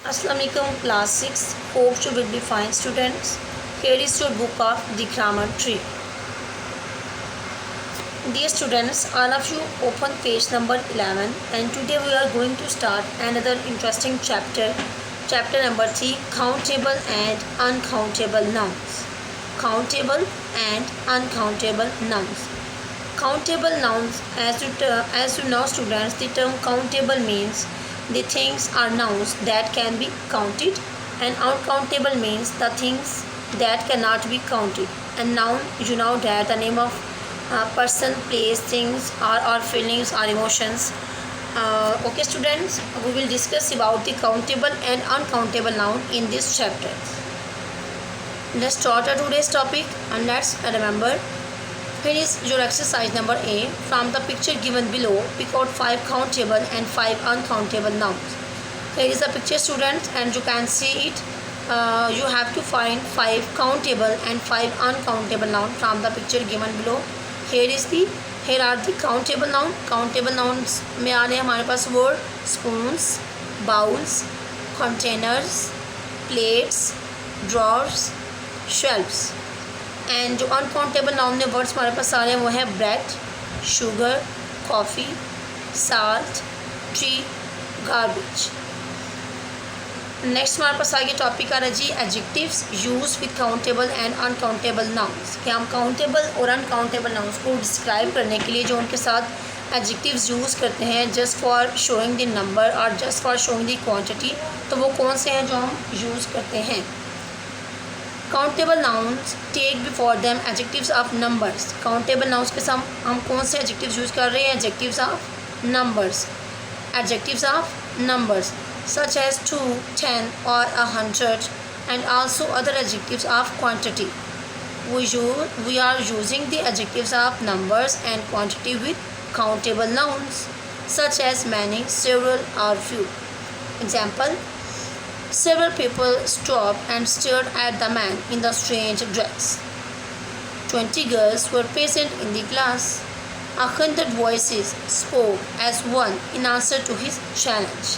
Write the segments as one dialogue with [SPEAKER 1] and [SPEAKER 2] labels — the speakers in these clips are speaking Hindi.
[SPEAKER 1] Assalamualaikum class 6. Hope you will be fine students. Here is your book of the grammar tree. Dear students, all of you open page number 11 and today we are going to start another interesting chapter. Chapter number 3, countable and uncountable nouns. Countable and uncountable nouns. Countable nouns, as you know students, the term countable means the things are nouns that can be counted, and uncountable means the things that cannot be counted. And noun, you know that the name of person, place, things, or feelings or emotions. Okay students, we will discuss about the countable and uncountable noun in this chapter. Let's start today's topic and let's remember. Here is your exercise number A. From the picture given below, pick out 5 countable and 5 uncountable nouns. Here is the picture students and you can see it. You have to find 5 countable and 5 uncountable nouns from the picture given below. Here are the countable noun. Countable nouns में आ रहे हैं हमारे पास word spoons, bowls, containers, plates, drawers, shelves. And जो अनकाउंटेबल नाउन में वर्ड्स हमारे पास आ रहे हैं वो है bread, sugar, coffee, salt, tree, garbage. Next हमारे पास आगे टॉपिक आ रहा है जी adjectives use with countable and uncountable nouns. कि हम काउंटेबल और अनकाउंटेबल नाउन्स को डिस्क्राइब करने के लिए जो उनके साथ एडजेक्टिव्स यूज़ करते हैं just for showing the number और just for showing the quantity, तो वो कौन से हैं जो हम यूज़ करते हैं. Countable nouns take before them adjectives of numbers. Countable nouns के साथ हम कौन से एडजेक्टिव्स यूज़ कर रहे हैं? Adjectives of numbers. Adjectives of numbers such as 2, 10 और 100 and also other adjectives of quantity. We are using the adjectives of numbers and quantity with countable nouns such as many, several or few. Example: several people stopped and stared at the man in the strange dress. 20 girls were present in the class. 100 voices spoke as one in answer to his challenge.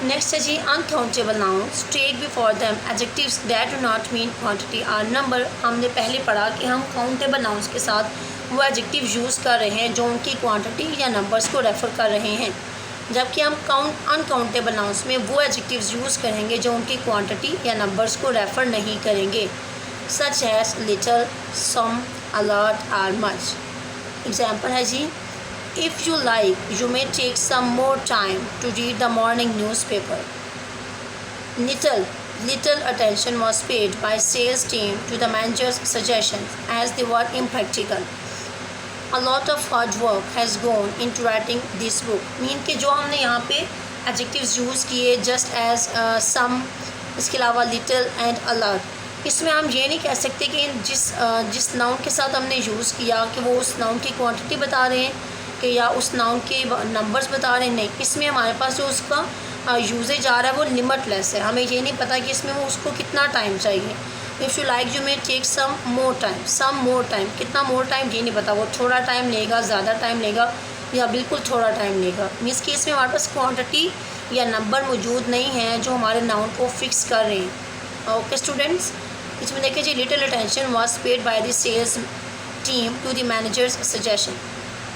[SPEAKER 1] Next है जी uncountable nouns take before them adjectives that do not mean quantity or number. हमने पहले पढ़ा कि हम countable nouns के साथ वो adjective यूज़ कर रहे हैं जो उनकी क्वांटिटी या नंबर्स को रेफ़र कर रहे हैं, जबकि हम अनकाउंटेबल नाउन्स में वो एडजेक्टिव्स यूज़ करेंगे जो उनकी क्वांटिटी या नंबर्स को रेफ़र नहीं करेंगे, such as little, some, a lot और मच. एग्जाम्पल है जी if you like you may take some more time to read the morning newspaper. Little attention was paid by sales team to the manager's suggestions as they were impractical. A lot of hard work has gone into writing this book. Mean के जो हमने यहाँ पे adjectives यूज़ किए just as some, इसके अलावा little and a lot, इसमें हम ये नहीं कह सकते कि जिस नाउन के साथ हमने यूज़ किया कि वो उस नाउन की क्वांटिटी बता रहे हैं कि या उस नाउन के नंबर्स बता रहे हैं. नहीं, इसमें हमारे पास जो उसका यूजेज आ रहा है वो लिमिटलेस है. हमें ये नहीं पता कि इसमें वो उसको कितना टाइम चाहिए. If you like you may take some more time, कितना मोर टाइम ये नहीं पता, वो थोड़ा टाइम लेगा, ज़्यादा टाइम लेगा या बिल्कुल थोड़ा टाइम लेगा. मीन्स कि इसमें हमारे पास क्वांटिटी या नंबर मौजूद नहीं है जो हमारे नाउन को फिक्स कर रहे हैं. ओके स्टूडेंट्स, इसमें देखिए जी little attention was paid by the sales team to the manager's suggestion.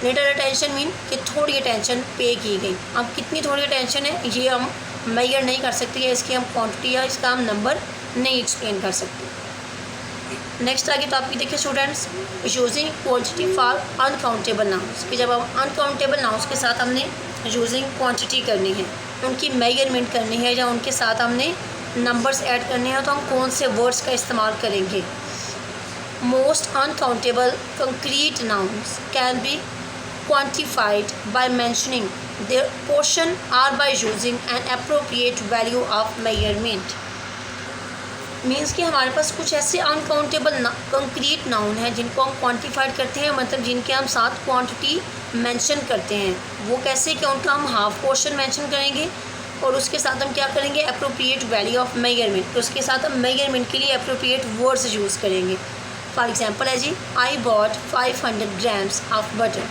[SPEAKER 1] Little attention mean कि थोड़ी अटेंशन पे की गई. अब कितनी थोड़ी अटेंशन है ये हम मेजर नहीं कर सकते या इसकी हम क्वांटिटी या इसका हम नंबर नहीं एक्सप्लेन कर सकते. नेक्स्ट आगे टॉपिक देखिए students using quantity for uncountable nouns. कि जब हम अनकाउंटेबल नाउन्स के साथ हमने यूजिंग क्वांटिटी करनी है, उनकी मेजरमेंट करनी है या उनके साथ हमने नंबर्स ऐड करने हैं, तो हम कौन से वर्ड्स का इस्तेमाल करेंगे. Most uncountable concrete nouns can be quantified by mentioning their portion or by using an appropriate value of measurement. Means कि हमारे पास कुछ ऐसे अनकाउंटेबल कंक्रीट नाउन हैं जिनको हम क्वांटिफाइड करते हैं, मतलब जिनके हम साथ क्वांटिटी मेंशन करते हैं. वो कैसे कि उनका हम हाफ पोर्शन मेंशन करेंगे और उसके साथ हम क्या करेंगे अप्रोप्रिएट वैल्यू ऑफ मेजरमेंट. तो उसके साथ हम मेजरमेंट के लिए अप्रोप्रिएट वर्ड्स यूज़ करेंगे. फॉर एग्जांपल है जी I bought 500 grams of butter.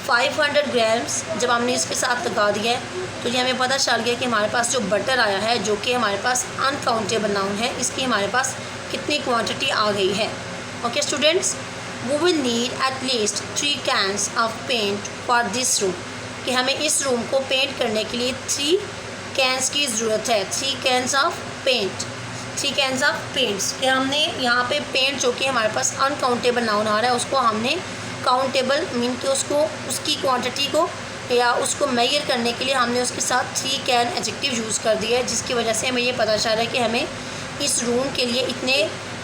[SPEAKER 1] 500 grams जब हमने इसके साथ लगा दिया है तो ये हमें पता चल गया कि हमारे पास जो बटर आया है, जो कि हमारे पास अनकाउंटेबल नाउन है, इसकी हमारे पास कितनी क्वांटिटी आ गई है। Okay students, we will need at least 3 cans of paint for this room, कि हमें इस रूम को पेंट करने के लिए 3 कैंस की ज़रूरत है। 3 cans of paint, 3 cans of paints, कि हमने यहाँ पे पेंट जो कि हमारे पास अनकाउंटेबल नाउन आ रहा है उसको हमने काउंटेबल मीन कि उसको उसकी क्वांटिटी को या उसको मेजर करने के लिए हमने उसके साथ 3 कैन एडजेक्टिव यूज़ कर दिया है, जिसकी वजह से हमें ये पता चल रहा है कि हमें इस रूम के लिए इतने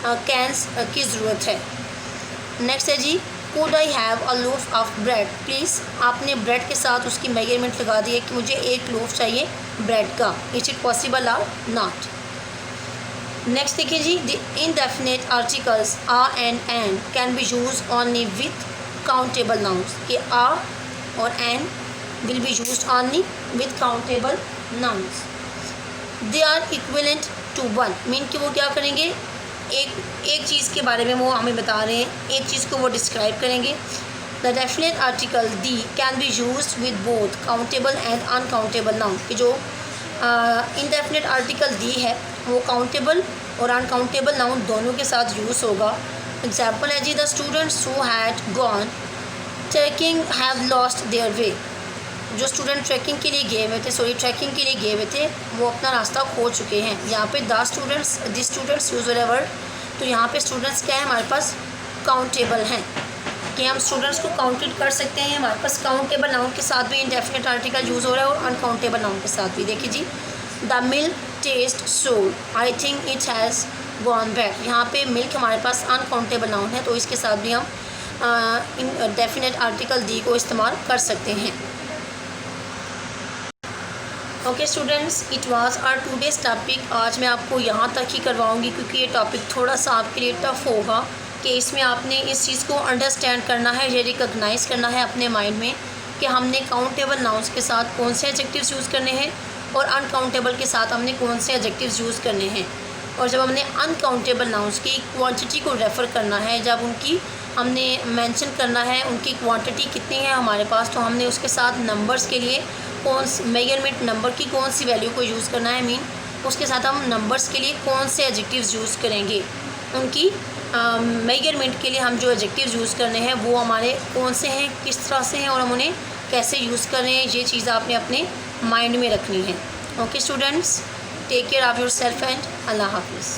[SPEAKER 1] कैंस की ज़रूरत है। नेक्स्ट है जी, could I have a loaf of bread please. आपने ब्रेड के साथ उसकी मेजरमेंट लगा दी है कि मुझे 1 लोफ चाहिए ब्रेड का। Is it possible or not. Next देखिए जी, the indefinite articles a and can be use only with countable nouns, कि a or an will be used only with countable nouns. They are equivalent to one, mean कि वो क्या करेंगे, एक चीज़ के बारे में वो हमें बता रहे हैं, एक चीज़ को वो डिस्क्राइब करेंगे। The definite article the can be used with both countable and uncountable noun, कि जो इनडेफिनेट आर्टिकल दी है वो काउंटेबल और अनकाउंटेबल नाउन दोनों के साथ यूज़ होगा। एग्जाम्पल है जी, the students who had gone trekking have lost their way. जो स्टूडेंट ट्रैकिंग के लिए गए हुए थे, ट्रैकिंग के लिए गए हुए थे, वो अपना रास्ता खो चुके हैं। यहाँ पे द स्टूडेंट्स यूज वर्ड, तो यहाँ पे स्टूडेंट्स क्या है हमारे पास काउंटेबल हैं, कि हम स्टूडेंट्स को काउंटेड कर सकते हैं। हमारे पास काउंटेबल नाउन के साथ भी इंडेफिनेट आर्टिकल यूज़ हो रहा है और अनकाउंटेबल नाउन के साथ भी। देखिए जी, द मिल्क टेस्ट सोर, I think it has gone bad. यहाँ पे मिल्क हमारे पास अनकाउंटेबल नाउन है, तो इसके साथ भी हम डेफिनेट आर्टिकल दी को इस्तेमाल कर सकते हैं। Okay students, it was our today's topic. आज मैं आपको यहाँ तक ही करवाऊँगी क्योंकि ये टॉपिक थोड़ा सा आपके लिए टफ होगा, कि इसमें आपने इस चीज़ को अंडरस्टैंड करना है, ये रिकॉग्नाइज़ करना है अपने माइंड में कि हमने काउंटेबल नाउन्स के साथ कौन से एडजेक्टिव्स यूज़ करने हैं और अनकाउंटेबल के साथ हमने कौन से एडजेक्टिव्स यूज़ करने हैं। और जब हमने अनकाउंटेबल नाउन्स की क्वांटिटी को रेफ़र करना है, जब उनकी हमने मेंशन करना है उनकी क्वांटिटी कितनी है हमारे पास, तो हमने उसके साथ नंबर्स के लिए कौन सी मेजरमेंट नंबर की कौन सी वैल्यू को यूज़ करना है, मीन उसके साथ हम नंबर्स के लिए कौन से एडजेक्टिव्स यूज़ करेंगे, उनकी मेजरमेंट के लिए हम जो एडजेक्टिव्स यूज़ करने हैं वो हमारे कौन से हैं, किस तरह से हैं और हम उन्हें कैसे यूज़ कर रहे हैं, ये चीज़ आपने अपने माइंड में रखनी है। Okay students, take care of your self and अल्लाह हाफिज़।